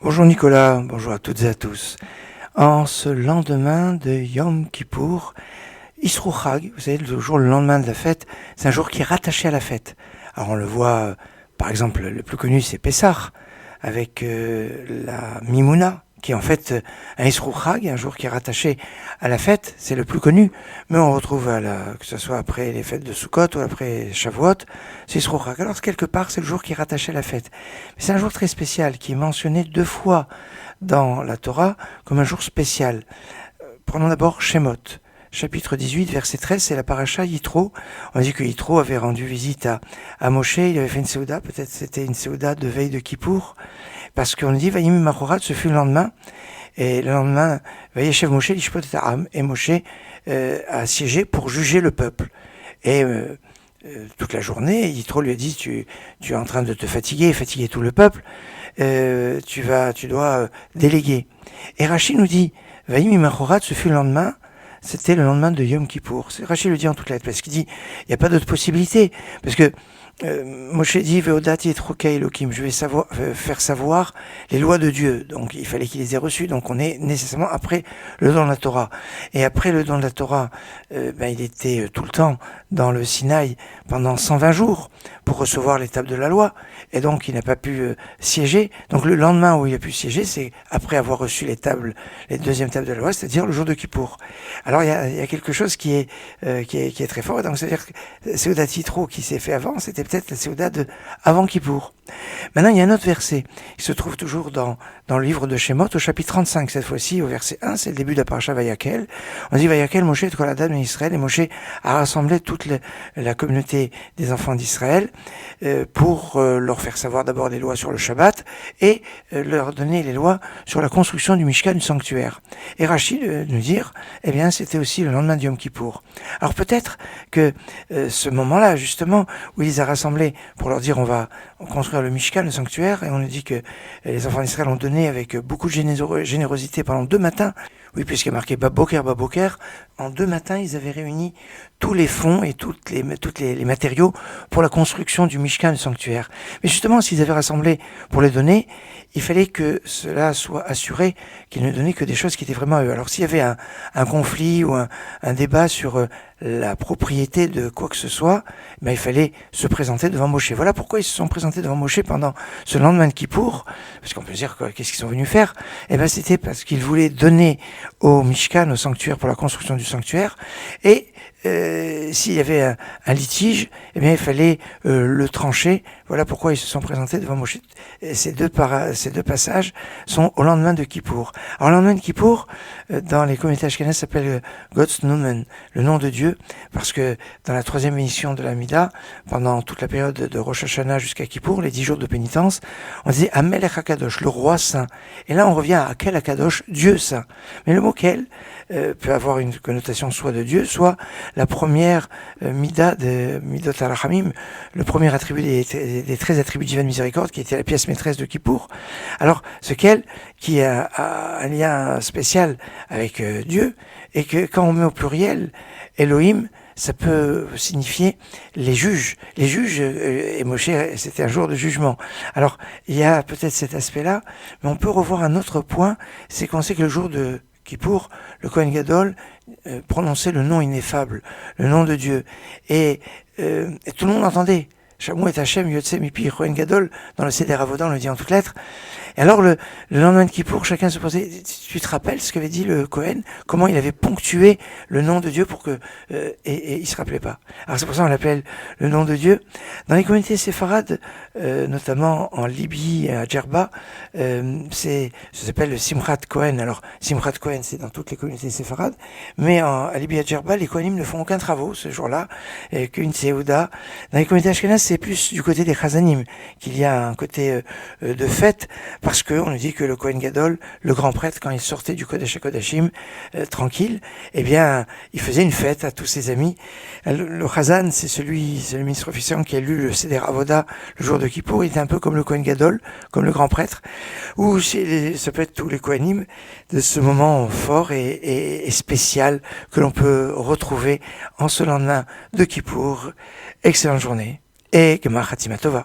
Bonjour Nicolas, bonjour à toutes et à tous. En ce lendemain de Yom Kippour, Isrou Chag, vous savez, le lendemain de la fête, c'est un jour qui est rattaché à la fête. Alors on le voit, par exemple, le plus connu c'est Pessah, avec la Mimouna, qui est en fait un Isrou Chag, un jour qui est rattaché à la fête, c'est le plus connu, mais on retrouve que ce soit après les fêtes de Sukkot ou après Shavuot, c'est Isrou Chag. Alors quelque part c'est le jour qui est rattaché à la fête. Mais c'est un jour très spécial, qui est mentionné 2 fois dans la Torah comme un jour spécial. Prenons d'abord Shemot. Chapitre 18, verset 13, c'est la paracha Yitro. On dit que Yitro avait rendu visite à Moshe, il avait fait une séouda, peut-être c'était une séouda de veille de Kippour, parce qu'on dit Vayim Machorat, ce fut le lendemain, et le lendemain, Vayeshev Moshe, l'Ishpot et Ta'am, et Moshe a siégé pour juger le peuple. Et toute la journée, Yitro lui a dit, tu es en train de te fatiguer tout le peuple, tu dois déléguer. Et Rachid nous dit, Vayim Machorat, ce fut le lendemain, c'était le lendemain de Yom Kippour. Rachid le dit en toutes lettres, parce qu'il dit, il n'y a pas d'autre possibilité, parce que Moshe dit Veodati et Trokei Elohim, je vais faire savoir les lois de Dieu. Donc il fallait qu'il les ait reçues. Donc on est nécessairement après le don de la Torah. Et après le don de la Torah, il était tout le temps dans le Sinaï pendant 120 jours pour recevoir les tables de la loi. Et donc il n'a pas pu siéger. Donc le lendemain où il a pu siéger, c'est après avoir reçu les deuxièmes tables de la loi, c'est-à-dire le jour de Kippour. Alors il y a quelque chose qui est très fort. Donc c'est-à-dire que Seudati Yitro qui s'est fait avant, c'était peut-être la Séouda de avant Kippour. Maintenant, il y a un autre verset qui se trouve toujours dans le livre de Shemot, au chapitre 35, cette fois-ci, au verset 1, c'est le début de la paracha Vayakel. On dit Vayakel, Moshe et Kol Adam Israël, et Moshe a rassemblé toute la communauté des enfants d'Israël pour leur faire savoir d'abord les lois sur le Shabbat et leur donner les lois sur la construction du Mishkan, du sanctuaire. Et Rachid nous dire, eh bien, c'était aussi le lendemain de Yom Kippour. Alors peut-être que ce moment-là, justement, où il les a rassemblés pour leur dire on va construire le Mishkan, le sanctuaire, et on nous dit que les enfants d'Israël ont donné avec beaucoup de générosité pendant 2 matins. Oui, puisqu'il y a marqué Baboker, en 2 matins, ils avaient réuni tous les fonds et tous les matériaux pour la construction du Mishkan, le sanctuaire. Mais justement, s'ils avaient rassemblé pour les donner, il fallait que cela soit assuré qu'ils ne donnaient que des choses qui étaient vraiment à eux. Alors s'il y avait un conflit ou un débat sur la propriété de quoi que ce soit, il fallait se présenter devant Moshe. Voilà pourquoi ils se sont présentés devant Moshe pendant ce lendemain de Kippour, parce qu'on peut dire qu'est-ce qu'ils sont venus faire. C'était parce qu'ils voulaient donner au Mishkan, au sanctuaire, pour la construction du sanctuaire, et s'il y avait un litige, il fallait le trancher. Voilà pourquoi ils se sont présentés devant Moshe. Ces deux passages sont au lendemain de Kippour. Alors le lendemain de Kippour, dans les communautés ashkénazes, s'appelle God's Numen, le nom de Dieu, parce que dans la 3e édition de la Mida, pendant toute la période de Rosh Hashanah jusqu'à Kippour, les 10 jours de pénitence, on disait Amelech HaKadosh, le roi saint. Et là on revient à Kel HaKadosh, Dieu saint. Mais le mot Kel peut avoir une connotation soit de Dieu, soit la première Mida de Midot HaRachamim, le premier attribut des 13 attributs divins de miséricorde, qui était la pièce maîtresse de Kippour. Alors ce Kel, qui a un lien spécial avec Dieu, et que quand on met au pluriel Elohim, ça peut signifier les juges. Les juges, et Moshe, c'était un jour de jugement. Alors, il y a peut-être cet aspect-là, mais on peut revoir un autre point, c'est qu'on sait que le jour de Kippour, le Kohen Gadol prononçait le nom ineffable, le nom de Dieu. Et tout le monde entendait. Shamou et Hachem, Yotse, Mipi, Kohen Gadol, dans le Seder Avoda, on le dit en toutes lettres. Et alors, le lendemain de Kippour, chacun se posait, tu te rappelles ce qu'avait dit le Kohen, comment il avait ponctué le nom de Dieu pour que, et il se rappelait pas. Alors c'est pour ça qu'on l'appelle le nom de Dieu. Dans les communautés séfarades, notamment en Libye et à Djerba, ça s'appelle le Simchat Kohen. Alors, Simchat Kohen, c'est dans toutes les communautés séfarades, mais à Libye et à Djerba, les Kohanim ne font aucun travaux ce jour-là, qu'une Séouda. Dans les communautés ashkénazes, c'est plus du côté des Chazanim qu'il y a un côté de fête, parce qu'on nous dit que le Kohen Gadol, le grand prêtre, quand il sortait du Kodesh HaKodashim, tranquille, il faisait une fête à tous ses amis. Le Chazan, c'est le ministre officiant qui a lu le Seder Avoda le jour de Kippour. Il était un peu comme le Kohen Gadol, comme le grand prêtre, ou ça peut être tous les Kohanim de ce moment fort et spécial que l'on peut retrouver en ce lendemain de Kippour. Excellente journée et Gemar Chatzima Tova.